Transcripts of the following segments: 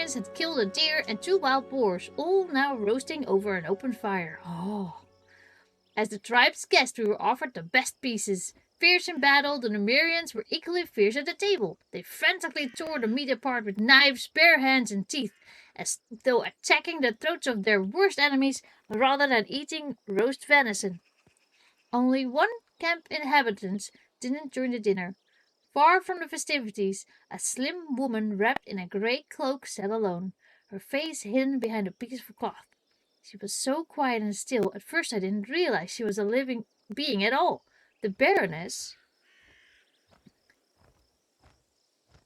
barbarians had killed a deer and 2 wild boars, all now roasting over an open fire. Oh. As the tribe's guests, we were offered the best pieces. Fierce in battle, the Numerians were equally fierce at the table. They frantically tore the meat apart with knives, bare hands, and teeth, as though attacking the throats of their worst enemies rather than eating roast venison. Only one camp inhabitant didn't join the dinner. Far from the festivities, a slim woman wrapped in a grey cloak sat alone, her face hidden behind a piece of cloth. She was so quiet and still, at first I didn't realize she was a living being at all. The Baroness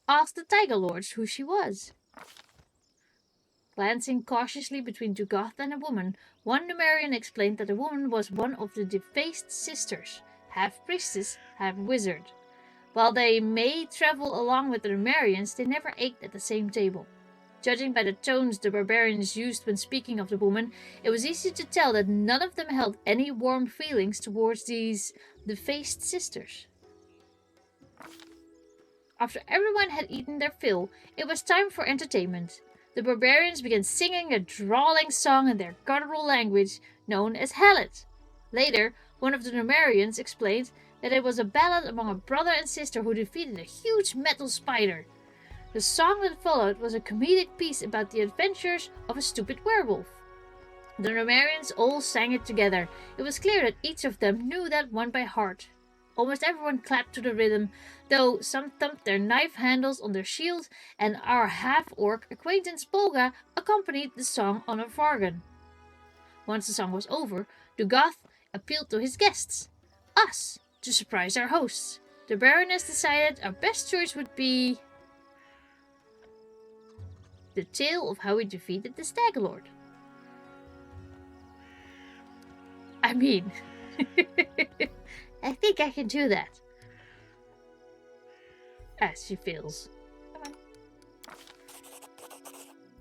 asked the Tiger Lords who she was. Glancing cautiously between Dugoth and the woman, one Numerian explained that the woman was one of the Defaced Sisters, half priestess, half wizard. While they may travel along with the Numerians, they never ate at the same table. Judging by the tones the barbarians used when speaking of the woman, it was easy to tell that none of them held any warm feelings towards these Defaced Sisters. After everyone had eaten their fill, it was time for entertainment. The barbarians began singing a drawling song in their guttural language, known as Hellet. Later, one of the Numerians explained that it was a ballad among a brother and sister who defeated a huge metal spider. The song that followed was a comedic piece about the adventures of a stupid werewolf. The Numerians all sang it together. It was clear that each of them knew that one by heart. Almost everyone clapped to the rhythm, though some thumped their knife handles on their shields, and our half-orc acquaintance Bolga accompanied the song on a vargan. Once the song was over, Dugoth appealed to his guests, us, to surprise our hosts. The Baroness decided our best choice would be the tale of how we defeated the Stag Lord. I mean, I think I can do that. As she feels. Come on.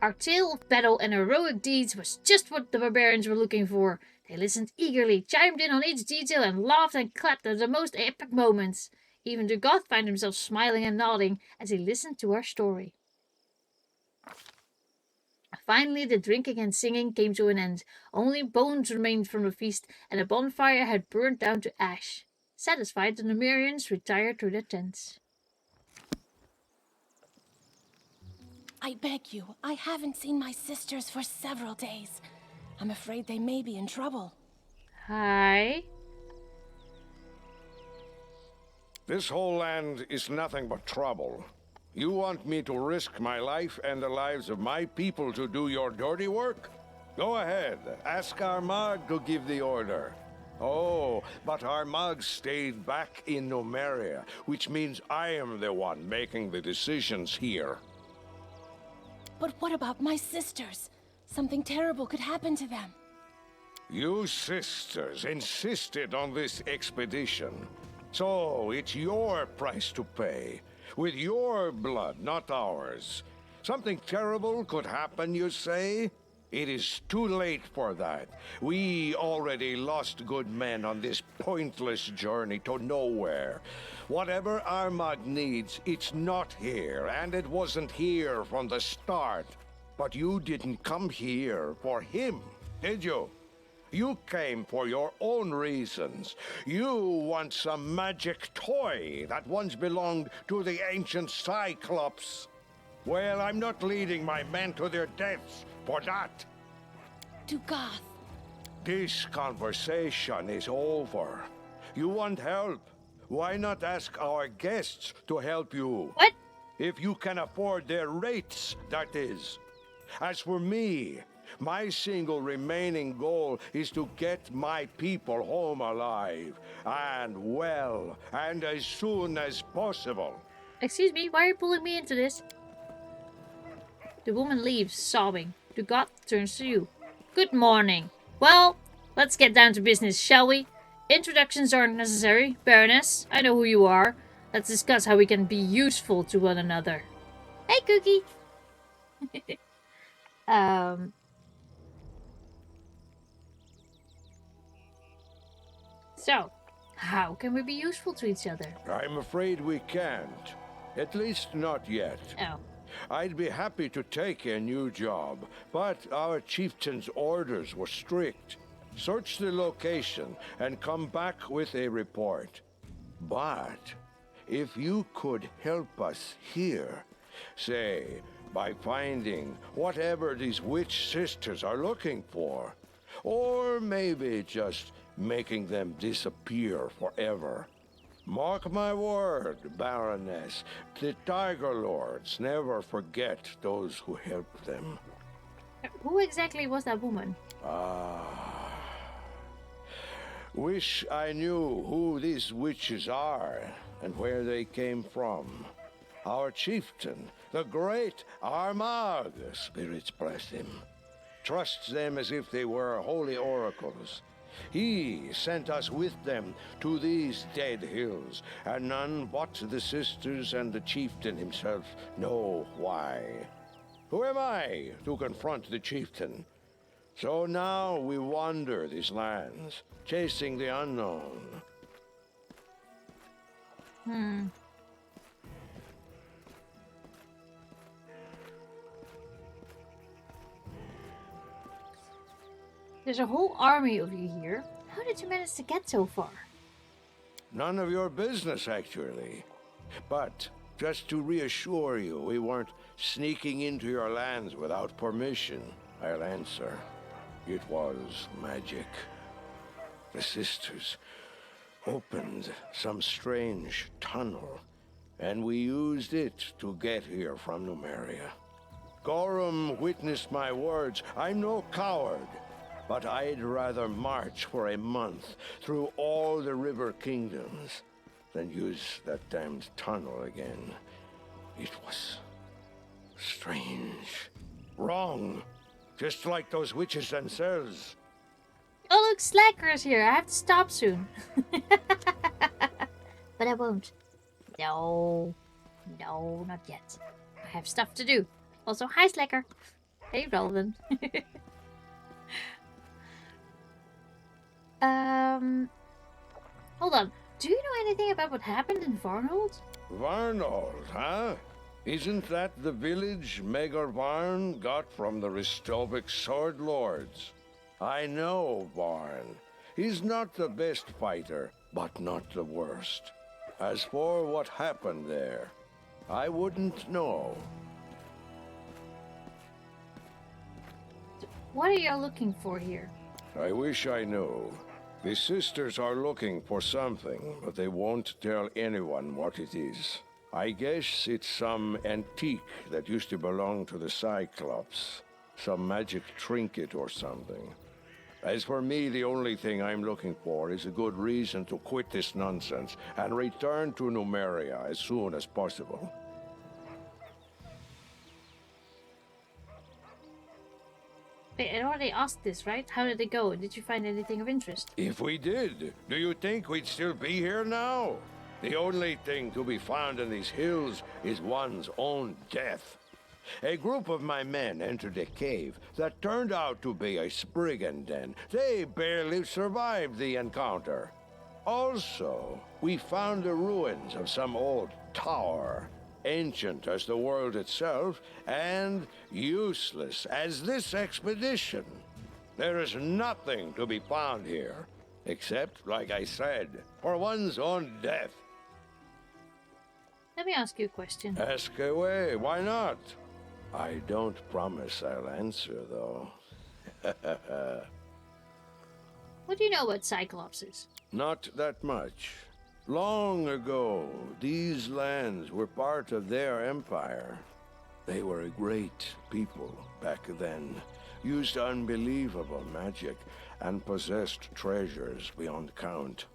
Our tale of battle and heroic deeds was just what the barbarians were looking for. They listened eagerly, chimed in on each detail, and laughed and clapped at the most epic moments. Even Dugoth found himself smiling and nodding as he listened to our story. Finally, the drinking and singing came to an end. Only bones remained from the feast, and the bonfire had burned down to ash. Satisfied, the Numerians retired to their tents. I beg you, I haven't seen my sisters for several days. I'm afraid they may be in trouble. Hi. This whole land is nothing but trouble. You want me to risk my life and the lives of my people to do your dirty work? Go ahead, ask Armagh to give the order. Oh, but Armagh stayed back in Numeria, which means I am the one making the decisions here. But what about my sisters? Something terrible could happen to them. You sisters insisted on this expedition. So it's your price to pay. With your blood, not ours. Something terrible could happen, you say? It is too late for that. We already lost good men on this pointless journey to nowhere. Whatever Armagh needs, it's not here, and it wasn't here from the start. But you didn't come here for him, did you? You came for your own reasons. You want some magic toy that once belonged to the ancient Cyclops. Well, I'm not leading my men to their deaths for that. Dugoth. This conversation is over. You want help? Why not ask our guests to help you? What? If you can afford their rates, that is. As for me, my single remaining goal is to get my people home alive, and well, and as soon as possible. Excuse me, why are you pulling me into this? The woman leaves, sobbing. Dugoth turns to you. Good morning. Well, let's get down to business, shall we? Introductions aren't necessary, Baroness. I know who you are. Let's discuss how we can be useful to one another. Hey, Cookie! So, how can we be useful to each other? I'm afraid we can't. At least not yet. Oh. I'd be happy to take a new job, but our chieftain's orders were strict. Search the location and come back with a report. But if you could help us here, say, by finding whatever these witch sisters are looking for, or maybe just making them disappear forever. Mark my word, Baroness, the Tiger Lords never forget those who help them. Who exactly was that woman? Wish I knew who these witches are and where they came from. Our chieftain, the great Armagh, spirits bless him, trusts them as if they were holy oracles. He sent us with them to these dead hills, and none but the sisters and the chieftain himself know why. Who am I to confront the chieftain? So now we wander these lands, chasing the unknown. There's a whole army of you here. How did you manage to get so far? None of your business, actually. But just to reassure you, we weren't sneaking into your lands without permission, I'll answer. It was magic. The sisters opened some strange tunnel, and we used it to get here from Numeria. Gorham witnessed my words. I'm no coward, but I'd rather march for a month through all the river kingdoms than use that damned tunnel again. It was strange, wrong, just like those witches themselves. Oh look, Slacker is here. I have to stop soon. But I won't. No, not yet. I have stuff to do. Also, hi Slacker. Hey, Relevant. Hold on. Do you know anything about what happened in Varnold? Varnold, huh? Isn't that the village Megar Varn got from the Ristovik Sword Lords? I know Varn. He's not the best fighter, but not the worst. As for what happened there, I wouldn't know. What are you looking for here? I wish I knew. The sisters are looking for something, but they won't tell anyone what it is. I guess it's some antique that used to belong to the Cyclops. Some magic trinket or something. As for me, the only thing I'm looking for is a good reason to quit this nonsense and return to Numeria as soon as possible. Wait, I already asked this, right? How did it go? Did you find anything of interest? If we did, do you think we'd still be here now? The only thing to be found in these hills is one's own death. A group of my men entered a cave that turned out to be a Spriggan den. They barely survived the encounter. Also, we found the ruins of some old tower, ancient as the world itself, and useless as this expedition. There is nothing to be found here, except, like I said, for one's own death. Let me ask you a question. Ask away, why not? I don't promise I'll answer, though. What do you know about Cyclopses? Not that much. Long ago, these lands were part of their empire. They were a great people back then, used unbelievable magic, and possessed treasures beyond count.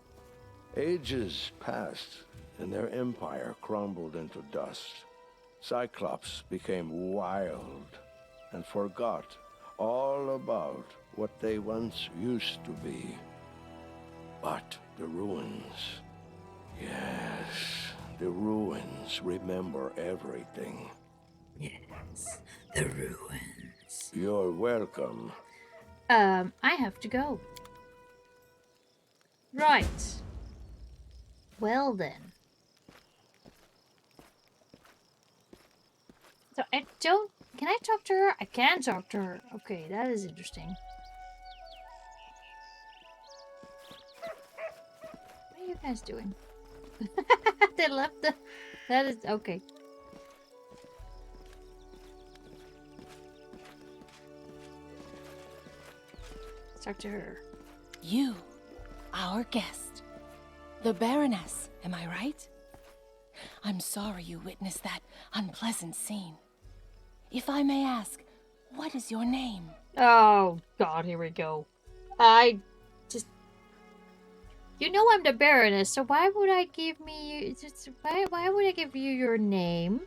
Ages passed, and their empire crumbled into dust. Cyclops became wild and forgot all about what they once used to be. But the ruins, yes, the ruins remember everything. Yes, the ruins. You're welcome. I have to go. Right. Well then. So I don't... Can I talk to her? I can talk to her. Okay, that is interesting. What are you guys doing? They left the... That is... Okay. Let's talk to her. You, our guest. The Baroness, am I right? I'm sorry you witnessed that unpleasant scene. If I may ask, what is your name? Oh, God, here we go. I just... You know I'm the Baroness, so why would I give me... Just, why would I give you your name?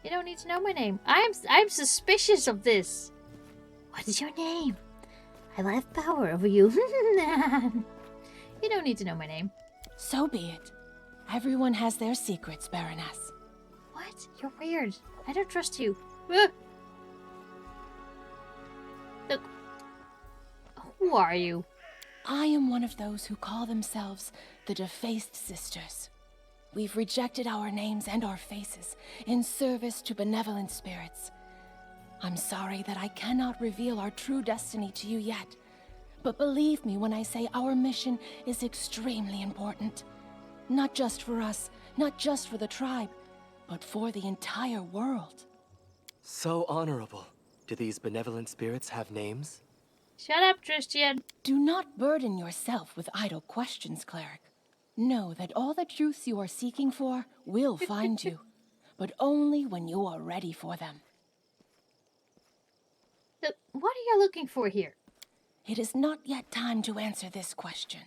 You don't need to know my name. I'm suspicious of this. What is your name? I will have power over you. You don't need to know my name. So be it. Everyone has their secrets, Baroness. What? You're weird. I don't trust you. Look. Who are you? I am one of those who call themselves the Defaced Sisters. We've rejected our names and our faces in service to benevolent spirits. I'm sorry that I cannot reveal our true destiny to you yet, but believe me when I say our mission is extremely important. Not just for us, not just for the tribe, but for the entire world. So honorable. Do these benevolent spirits have names? Shut up, Christian. Do not burden yourself with idle questions, cleric. Know that all the truths you are seeking for will find you, but only when you are ready for them. What are you looking for here? It is not yet time to answer this question.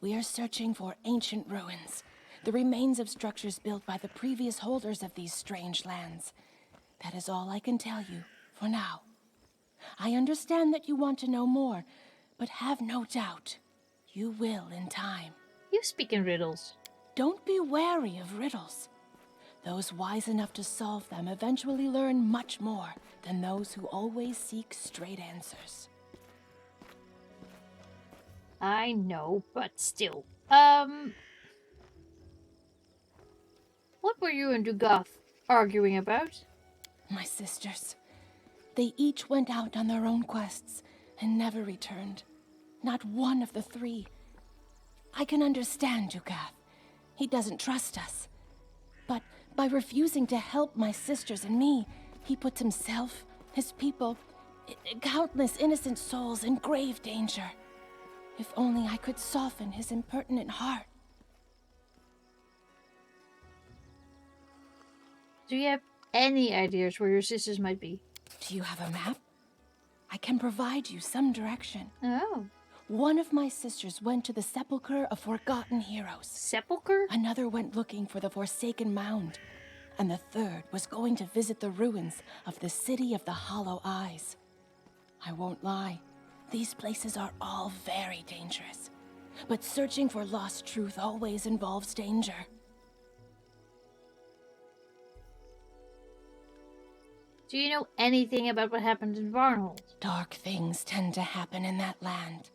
We are searching for ancient ruins, the remains of structures built by the previous holders of these strange lands. That is all I can tell you for now. I understand that you want to know more, but have no doubt, you will in time. You speak in riddles. Don't be wary of riddles. Those wise enough to solve them eventually learn much more than those who always seek straight answers. I know, but still. What were you and Dugoth arguing about? My sisters. They each went out on their own quests and never returned. Not one of the three. I can understand Dugoth. He doesn't trust us. But by refusing to help my sisters and me, he puts himself, his people, countless innocent souls in grave danger. If only I could soften his impertinent heart. Do you have any ideas where your sisters might be? Do you have a map? I can provide you some direction. Oh. One of my sisters went to the sepulchre of forgotten heroes. Sepulchre? Another went looking for the forsaken mound. And the third was going to visit the ruins of the city of the Hollow Eyes. I won't lie, these places are all very dangerous. But searching for lost truth always involves danger. Do you know anything about what happened in Varnhold? Dark things tend to happen in that land.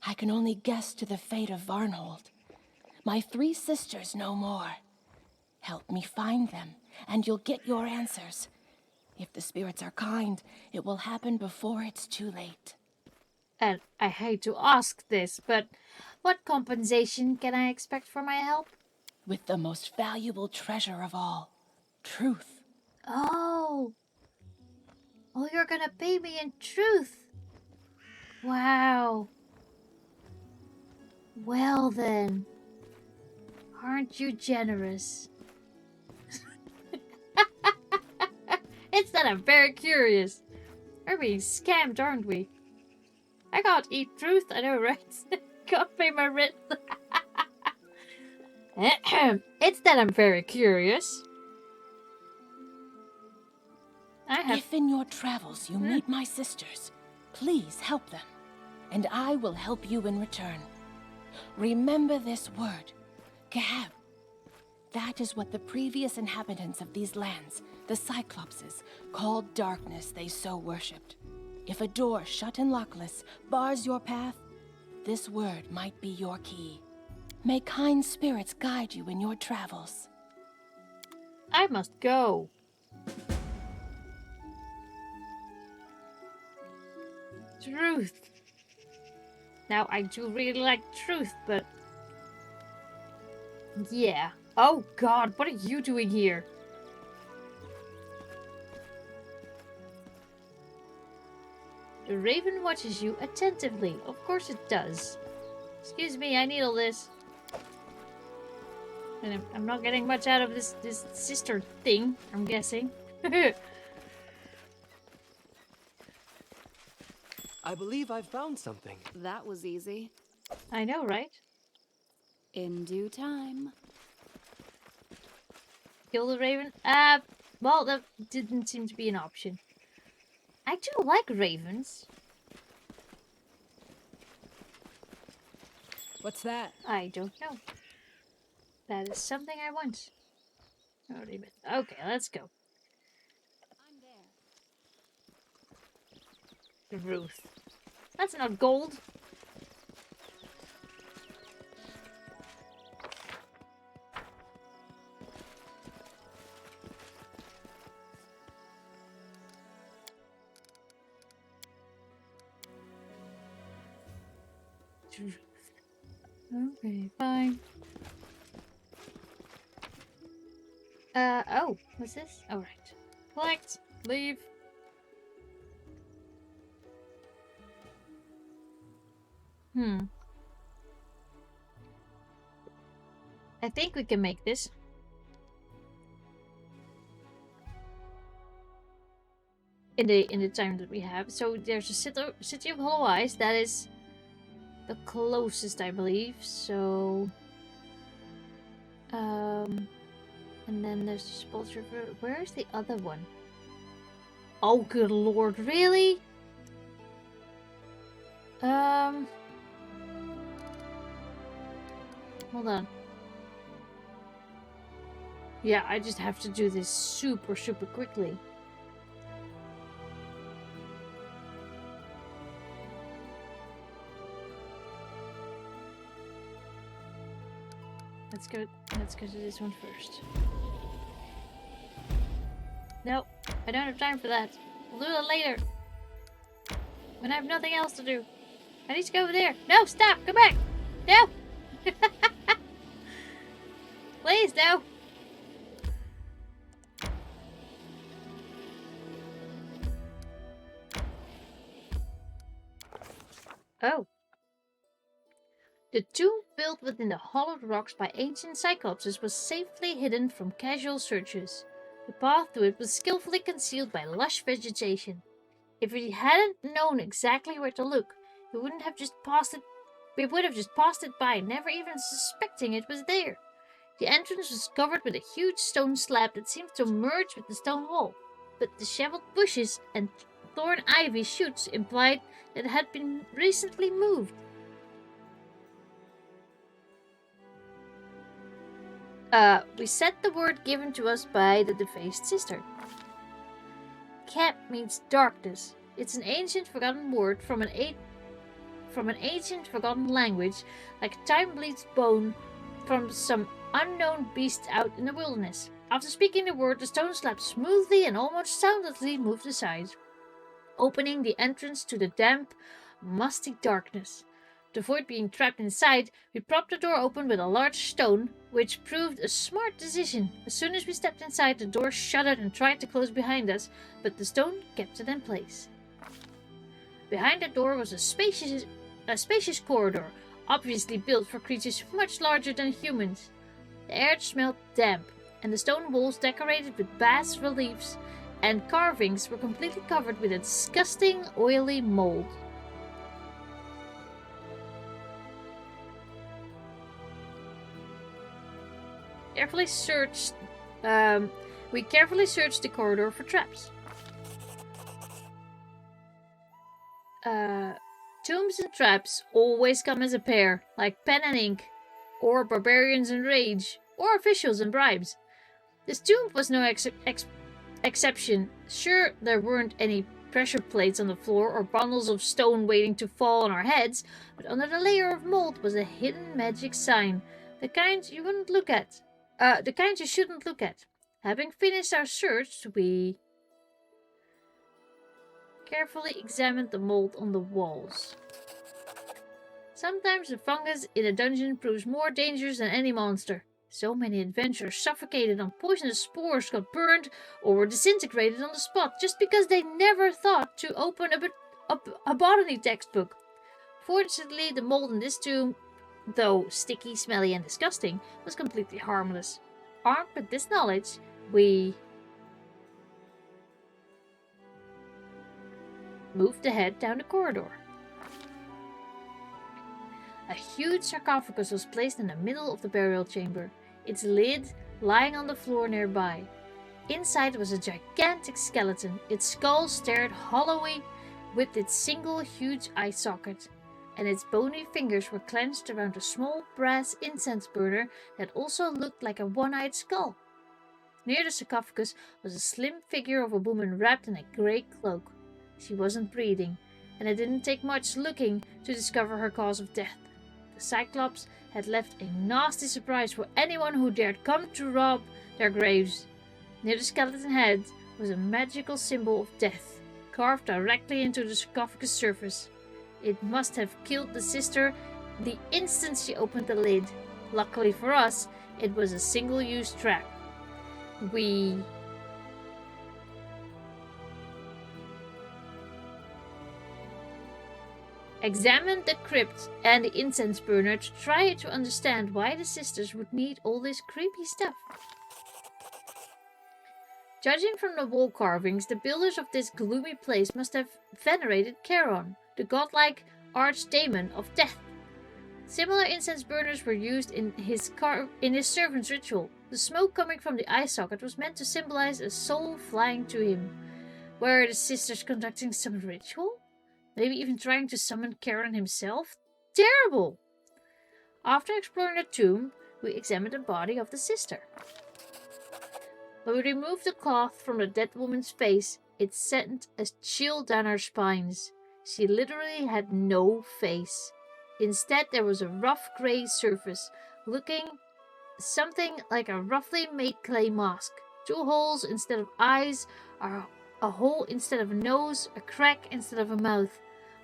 I can only guess to the fate of Varnhold. My 3 sisters know more. Help me find them, and you'll get your answers. If the spirits are kind, it will happen before it's too late. And I hate to ask this, but what compensation can I expect for my help? With the most valuable treasure of all, truth. Oh. Oh, you're gonna pay me in truth. Wow. Well then. Aren't you generous? It's that I'm very curious. We're being scammed, aren't we? I can't eat truth, I know, right? Can't pay my rent. It's that I'm very curious. If in your travels you meet my sisters, please help them, and I will help you in return. Remember this word, Geheb. That is what the previous inhabitants of these lands, the Cyclopses, called darkness they so worshipped. If a door shut and lockless bars your path, this word might be your key. May kind spirits guide you in your travels. I must go. Truth. Now, I do really like truth, but... yeah. Oh god, what are you doing here? The raven watches you attentively. Of course it does. Excuse me, I need all this. And I'm not getting much out of this sister thing, I'm guessing. I believe I've found something. That was easy. I know, right? In due time. Kill the raven? Well, that didn't seem to be an option. I do like ravens. What's that? I don't know. That is something I want. Oh, damn it. Okay, let's go. I'm there. Ruth. That's not gold. Ruth. Okay, fine. Oh, what's this? Oh, right. Collect. Leave. I think we can make this. In the time that we have. So there's a city of Hollow Eyes. That is the closest, I believe. So and then there's the Spulch River. Where's the other one? Oh, good lord, really? Hold on. Yeah, I just have to do this super quickly. Let's go to this one first. Nope, I don't have time for that. We'll do that later. When I have nothing else to do. I need to go over there. No, stop! Come back! No! Please, no! Oh. The tomb built within the hollowed rocks by ancient Cyclopses was safely hidden from casual searchers. The path to it was skillfully concealed by lush vegetation. If we hadn't known exactly where to look, we would have just passed it by, never even suspecting it was there. The entrance was covered with a huge stone slab that seemed to merge with the stone wall, but disheveled bushes and thorn ivy shoots implied that it had been recently moved. We said the word given to us by the Defaced Sister. Cap means darkness. It's an ancient forgotten word from an ancient forgotten language, like time-bleached bone from some unknown beast out in the wilderness. After speaking the word, the stone slab smoothly and almost soundlessly moved aside, opening the entrance to the damp, musty darkness. To avoid being trapped inside, we propped the door open with a large stone, which proved a smart decision. As soon as we stepped inside, the door shuddered and tried to close behind us, but the stone kept it in place. Behind the door was a spacious corridor, obviously built for creatures much larger than humans. The air smelled damp, and the stone walls decorated with bas reliefs and carvings were completely covered with a disgusting, oily mold. We carefully searched the corridor for traps. Tombs and traps always come as a pair, like pen and ink, or barbarians and rage, or officials and bribes. This tomb was no exception. Sure, there weren't any pressure plates on the floor or bundles of stone waiting to fall on our heads, but under the layer of mold was a hidden magic sign, the kind you shouldn't look at. Having finished our search, we carefully examined the mold on the walls. Sometimes the fungus in a dungeon proves more dangerous than any monster. So many adventurers suffocated on poisonous spores, got burned, or were disintegrated on the spot just because they never thought to open a botany textbook. Fortunately, the mold in this tomb, though sticky, smelly, and disgusting, was completely harmless. Armed with this knowledge, we moved ahead down the corridor. A huge sarcophagus was placed in the middle of the burial chamber, its lid lying on the floor nearby. Inside was a gigantic skeleton, its skull stared hollowly with its single huge eye socket, and its bony fingers were clenched around a small brass incense burner that also looked like a one-eyed skull. Near the sarcophagus was a slim figure of a woman wrapped in a grey cloak. She wasn't breathing, and it didn't take much looking to discover her cause of death. The Cyclops had left a nasty surprise for anyone who dared come to rob their graves. Near the skeleton head was a magical symbol of death, carved directly into the sarcophagus surface. It must have killed the sister the instant she opened the lid. Luckily for us, it was a single-use trap. We examined the crypt and the incense burner to try to understand why the sisters would need all this creepy stuff. Judging from the wall carvings, the builders of this gloomy place must have venerated Charon, the godlike archdemon of death. Similar incense burners were used in his servant's ritual. The smoke coming from the eye socket was meant to symbolize a soul flying to him. Were the sisters conducting some ritual? Maybe even trying to summon Charon himself? Terrible! After exploring the tomb, we examined the body of the sister. When we removed the cloth from the dead woman's face, it sent a chill down our spines. She literally had no face. Instead, there was a rough grey surface, looking something like a roughly made clay mask. 2 holes instead of eyes, a hole instead of a nose, a crack instead of a mouth.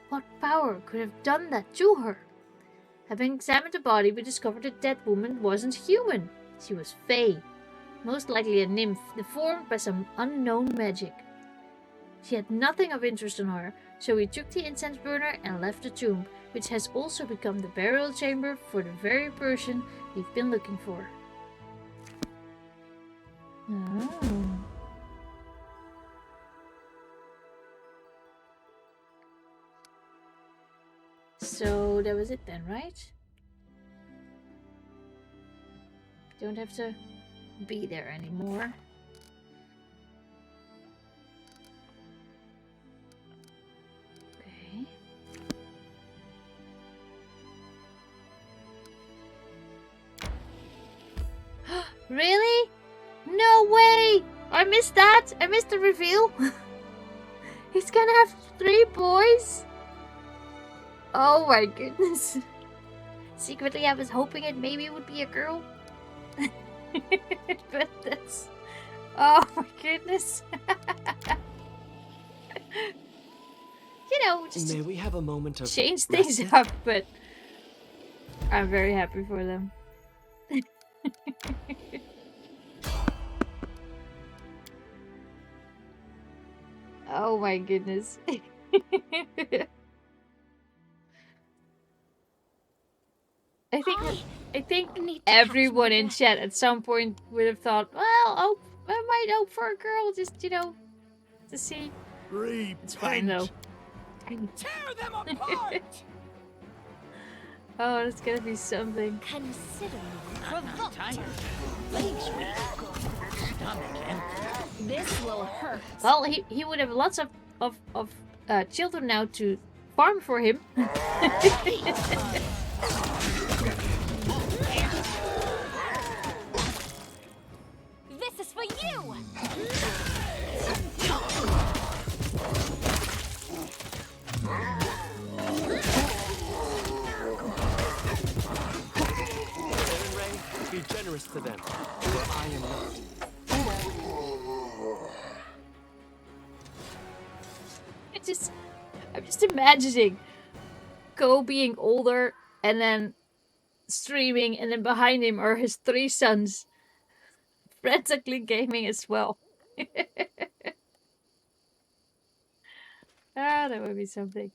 What power could have done that to her? Having examined the body, we discovered the dead woman wasn't human. She was fey. Most likely a nymph, deformed by some unknown magic. She had nothing of interest on her, so we took the incense burner and left the tomb, which has also become the burial chamber for the very person we've been looking for. Oh. So that was it then, right? Don't have to be there anymore. Okay. Really? No way! I missed that! I missed the reveal! He's gonna have 3 boys? Oh my goodness. Secretly I was hoping it maybe would be a girl. But that's... Oh my goodness. You know, just May we have a moment of change things rest? up, but I'm very happy for them. Oh my goodness. I think everyone in chat at some point would have thought, well, oh, I might hope for a girl, just, you know, to see. It's fine though. Tear them apart! Oh, it's gonna be something. Consider me I'm not tired. Legs weak. Stomach empty. this will hurt. Well, he would have lots of children now to farm for him. This is for you! Ray, be generous to them, for I am not. I'm just imagining Ko being older and then streaming, and then behind him are his 3 sons frantically gaming as well. Ah, that would be something.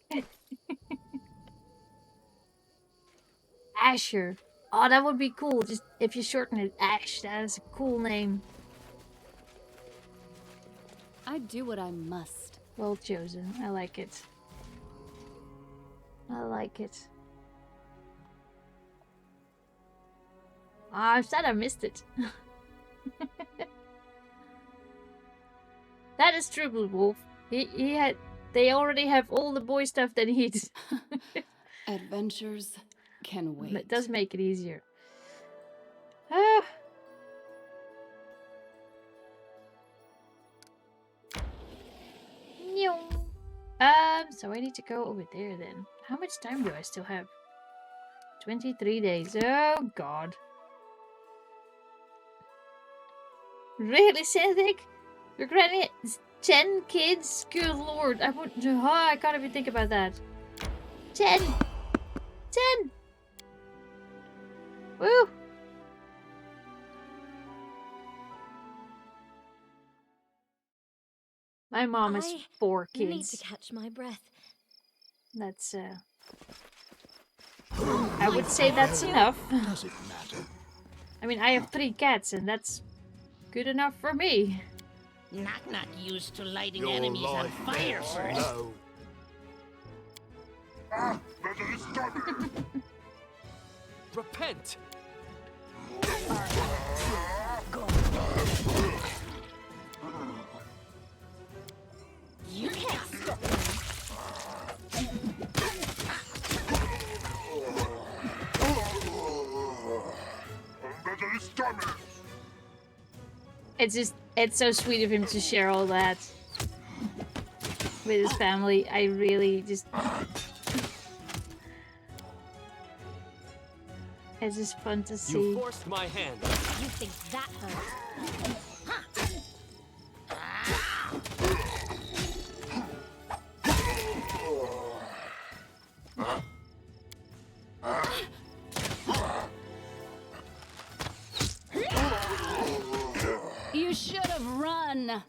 Asher. Oh, that would be cool. Just if you shorten it, Ash. That is a cool name. I do what I must. Well chosen. I like it. I like it. Ah, I'm sad I missed it. That is true, Blue Wolf. They already have all the boy stuff they need. Adventures can wait. It does make it easier. Ah. So I need to go over there then. How much time do I still have? 23 days. Oh god. Really, Cynthia? You're granting it 10 kids? Good lord. I can't even think about that. 10! 10! Woo! My mom has 4 kids. I need to catch my breath. That's, I would say that's enough. Does it matter? I mean, I have 3 cats, and that's good enough for me. Not used to lighting enemies on fire first. Repent! You can't stop me. It's so sweet of him to share all that with his family. I really just... It's just fun to see. You forced my hand. You think that hurt? You should have run.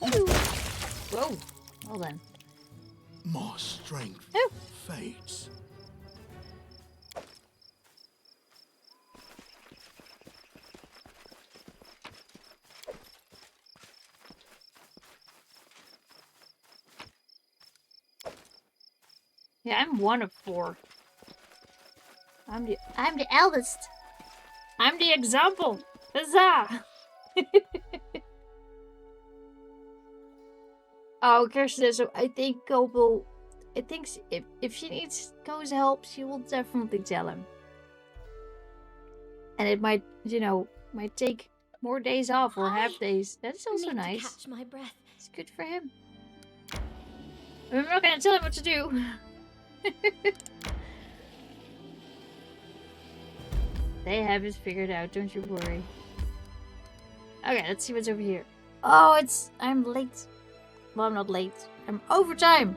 Whoa. Well then. My strength Oh. fades. Yeah, I'm one of 4. I'm the eldest. I'm the example. Huzzah! Oh, Kirsten, so I think if she needs Ko's help, she will definitely tell him. And it might, might take more days off or half days. That's also need nice. to catch my breath. It's good for him. I'm not gonna tell him what to do. They have it figured out, don't you worry. Okay, let's see what's over here. Oh, I'm late. Well, I'm not late. I'm overtime.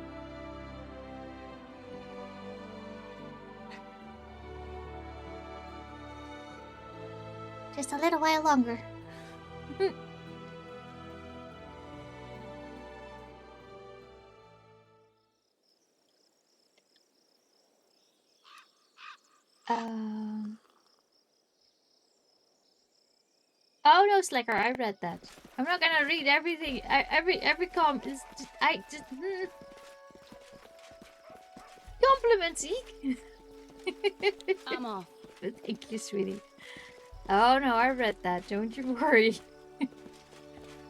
Just a little while longer. Oh no, Slacker, I read that. I'm not gonna read everything. Every comment is just compliments, Eek. I'm off. Thank you, sweetie. Oh no, I read that. Don't you worry.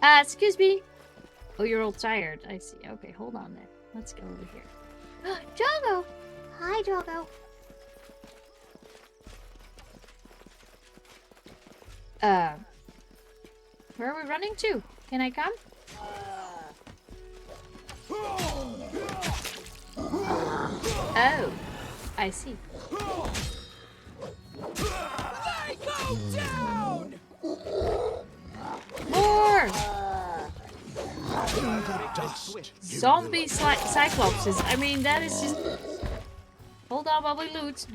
Excuse me. Oh, you're all tired. I see. Okay, hold on then. Let's go over here. Jogo. Hi, Jogo. Where are we running to? Can I come? Oh, I see. They go down! More! to dust. Zombie cyclopses. I mean, that is just... Hold on while we loot.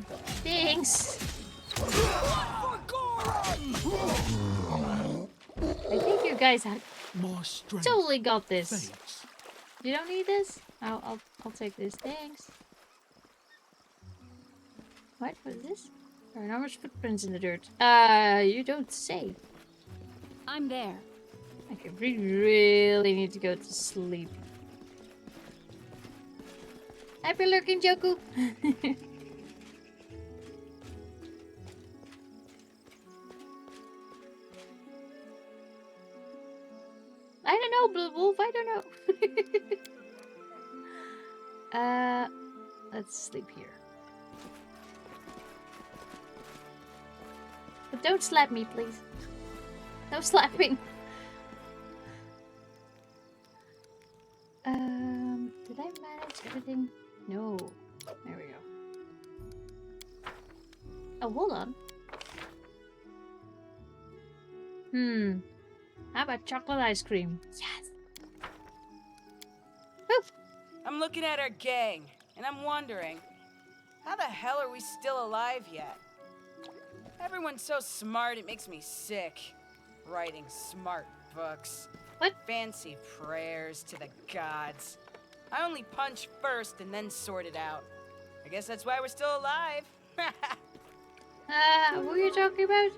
Thanks. I think you guys have More strength totally got this. fades. You don't need this? I'll take this. Thanks. What is this? There are enormous footprints in the dirt. You don't say. I'm there. Okay, we really need to go to sleep. Happy lurking, Joku. I don't know, Blue Wolf. I don't know. Let's sleep here. But don't slap me, please. No slapping. Did I manage everything? No. There we go. Oh, hold on. How about chocolate ice cream? Yes. Woo! I'm looking at our gang, and I'm wondering, how the hell are we still alive yet? Everyone's so smart, it makes me sick. Writing smart books. What? Fancy prayers to the gods. I only punch first and then sort it out. I guess that's why we're still alive. What are you talking about?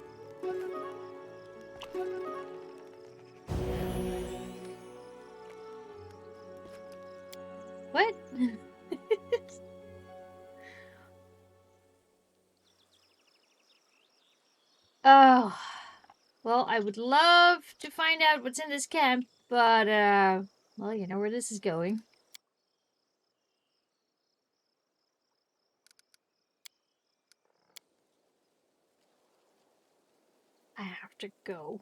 What? Oh. Well, I would love to find out what's in this camp, but, well, you know where this is going. I have to go.